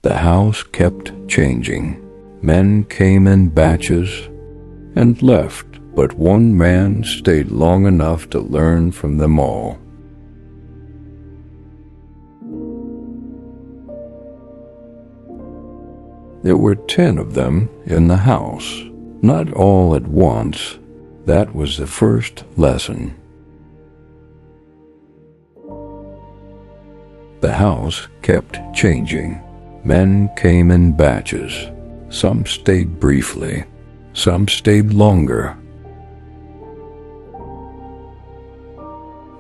The house kept changing. Men came in batches and left, but one man stayed long enough to learn from them all. There were 10 of them in the house, not all at once. That was the first lesson. The house kept changing. Men came in batches. Some stayed briefly. Some stayed longer.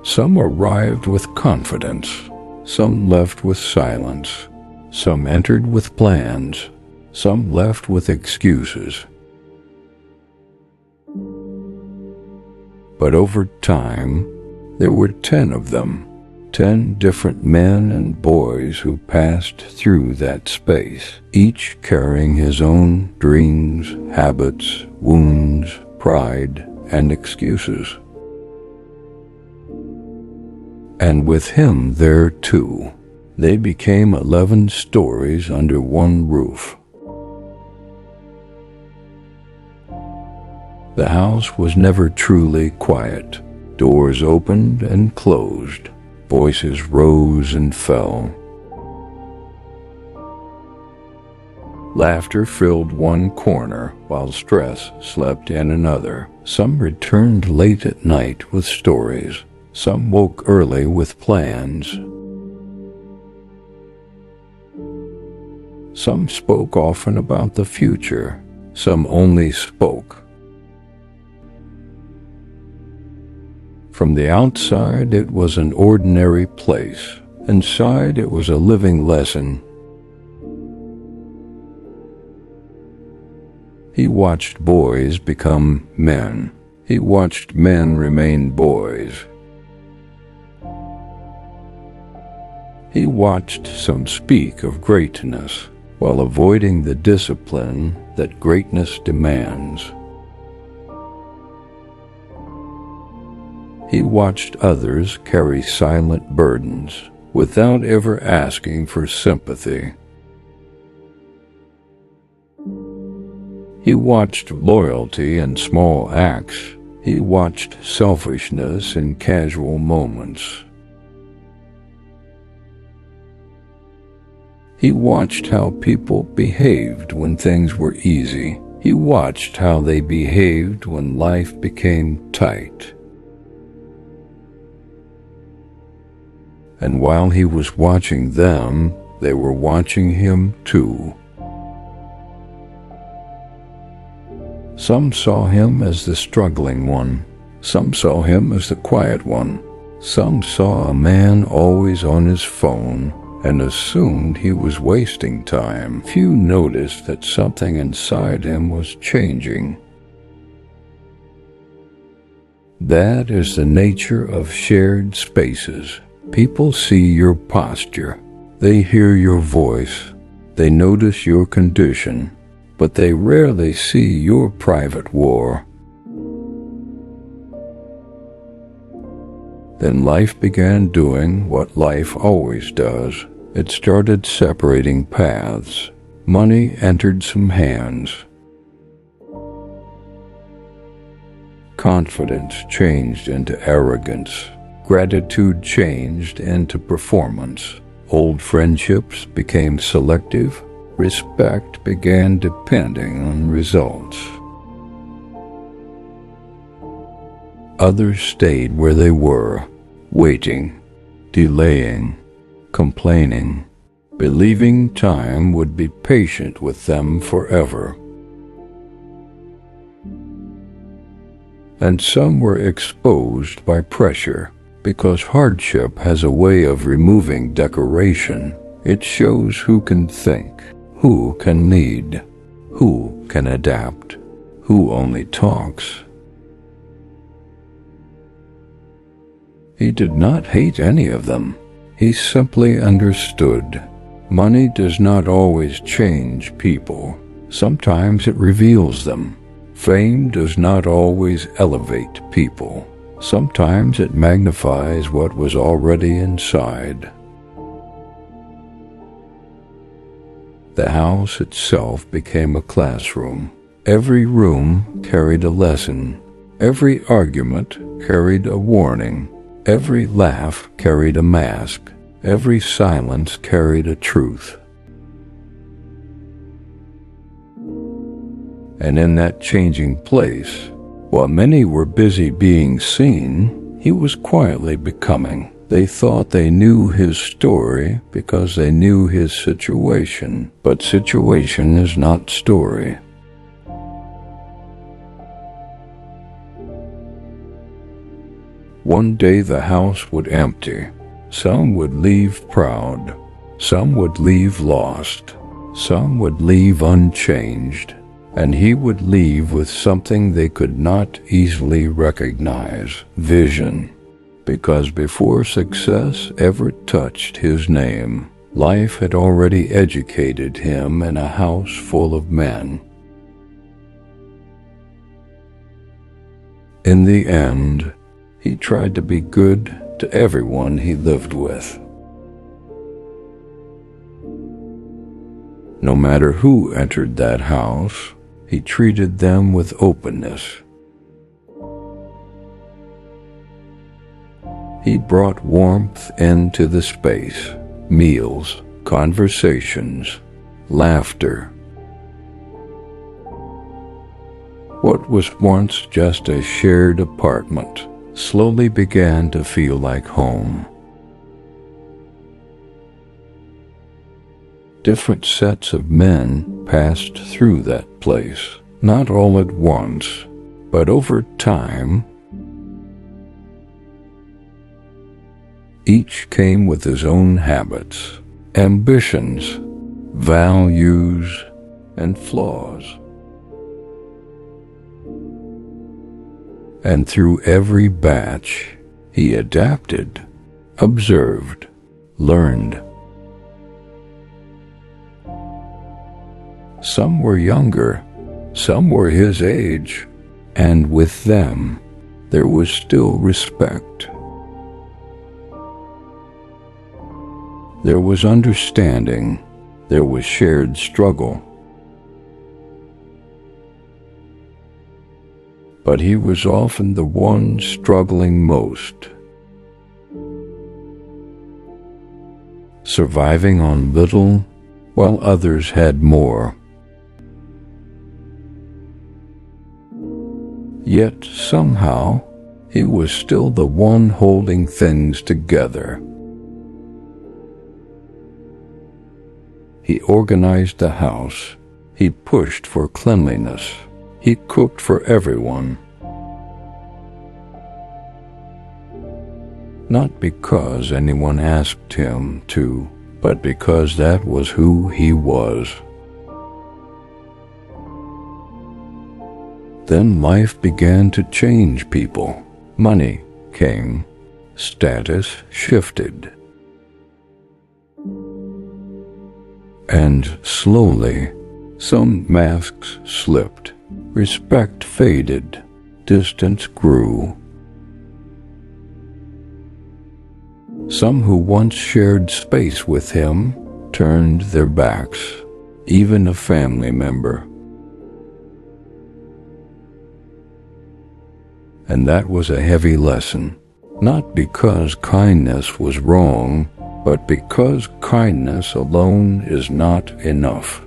Some arrived with confidence. Some left with silence. Some entered with plans. Some left with excuses. But over time, there were 10 of them. 10 different men and boys who passed through that space, each carrying his own dreams, habits, wounds, pride, and excuses. And with him there too, they became 11 stories under one roof. The house was never truly quiet. Doors opened and closed. Voices rose and fell. Laughter filled one corner, while stress slept in another. Some returned late at night with stories. Some woke early with plans. Some spoke often about the future. Some only spoke. From the outside, it was an ordinary place. Inside, it was a living lesson. He watched boys become men. He watched men remain boys. He watched some speak of greatness while avoiding the discipline that greatness demands. He watched others carry silent burdens without ever asking for sympathy. He watched loyalty in small acts. He watched selfishness in casual moments. He watched how people behaved when things were easy. He watched how they behaved when life became tight. And while he was watching them, they were watching him too. Some saw him as the struggling one. Some saw him as the quiet one. Some saw a man always on his phone and assumed he was wasting time. Few noticed that something inside him was changing. That is the nature of shared spaces. People see your posture. They hear your voice. They notice your condition, but they rarely see your private war. Then life began doing what life always does. It started separating paths. Money entered some hands. Confidence changed into arrogance. Gratitude changed into performance. Old friendships became selective. Respect began depending on results. Others stayed where they were, waiting, delaying, complaining, believing time would be patient with them forever. And some were exposed by pressure. Because hardship has a way of removing decoration. It shows who can think, who can lead, who can adapt, who only talks. He did not hate any of them. He simply understood. Money does not always change people. Sometimes it reveals them. Fame does not always elevate people. Sometimes it magnifies what was already inside. The house itself became a classroom. Every room carried a lesson. Every argument carried a warning. Every laugh carried a mask. Every silence carried a truth. And in that changing place, while many were busy being seen, he was quietly becoming. They thought they knew his story because they knew his situation, but situation is not story. One day the house would empty. Some would leave proud. Some would leave lost. Some would leave unchanged. And he would leave with something they could not easily recognize: vision. Because before success ever touched his name, life had already educated him in a house full of men. In the end, he tried to be good to everyone he lived with. No matter who entered that house, he treated them with openness. He brought warmth into the space, meals, conversations, laughter. What was once just a shared apartment slowly began to feel like home. Different sets of men passed through that place, not all at once, but over time. Each came with his own habits, ambitions, values, and flaws. And through every batch, he adapted, observed, learned. Some were younger, some were his age, and with them there was still respect. There was understanding, there was shared struggle. But he was often the one struggling most, surviving on little while others had more. Yet somehow he was still the one holding things together. He organized the house. He pushed for cleanliness. He cooked for everyone. Not because anyone asked him to, but because that was who he was. Then life began to change people. Money came. Status shifted. And slowly, some masks slipped. Respect faded. Distance grew. Some who once shared space with him turned their backs, even a family member. And that was a heavy lesson, not because kindness was wrong, but because kindness alone is not enough.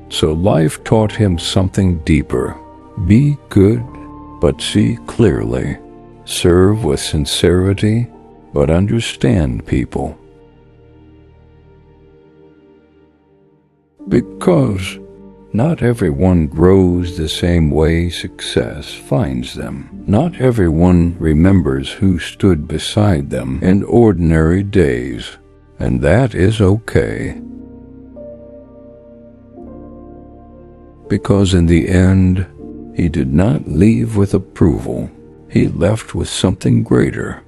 So life taught him something deeper. Be good, but see clearly. Serve with sincerity, but understand people. Because not everyone grows the same way success finds them. Not everyone remembers who stood beside them in ordinary days, and that is okay. Because in the end, he did not leave with approval. He left with something greater.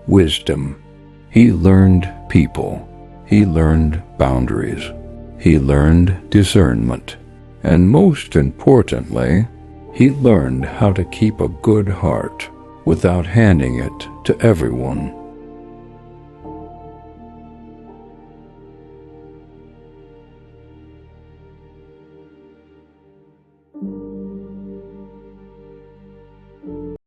Wisdom. He learned people. He learned boundaries. He learned discernment. And most importantly, he learned how to keep a good heart, without handing it to everyone.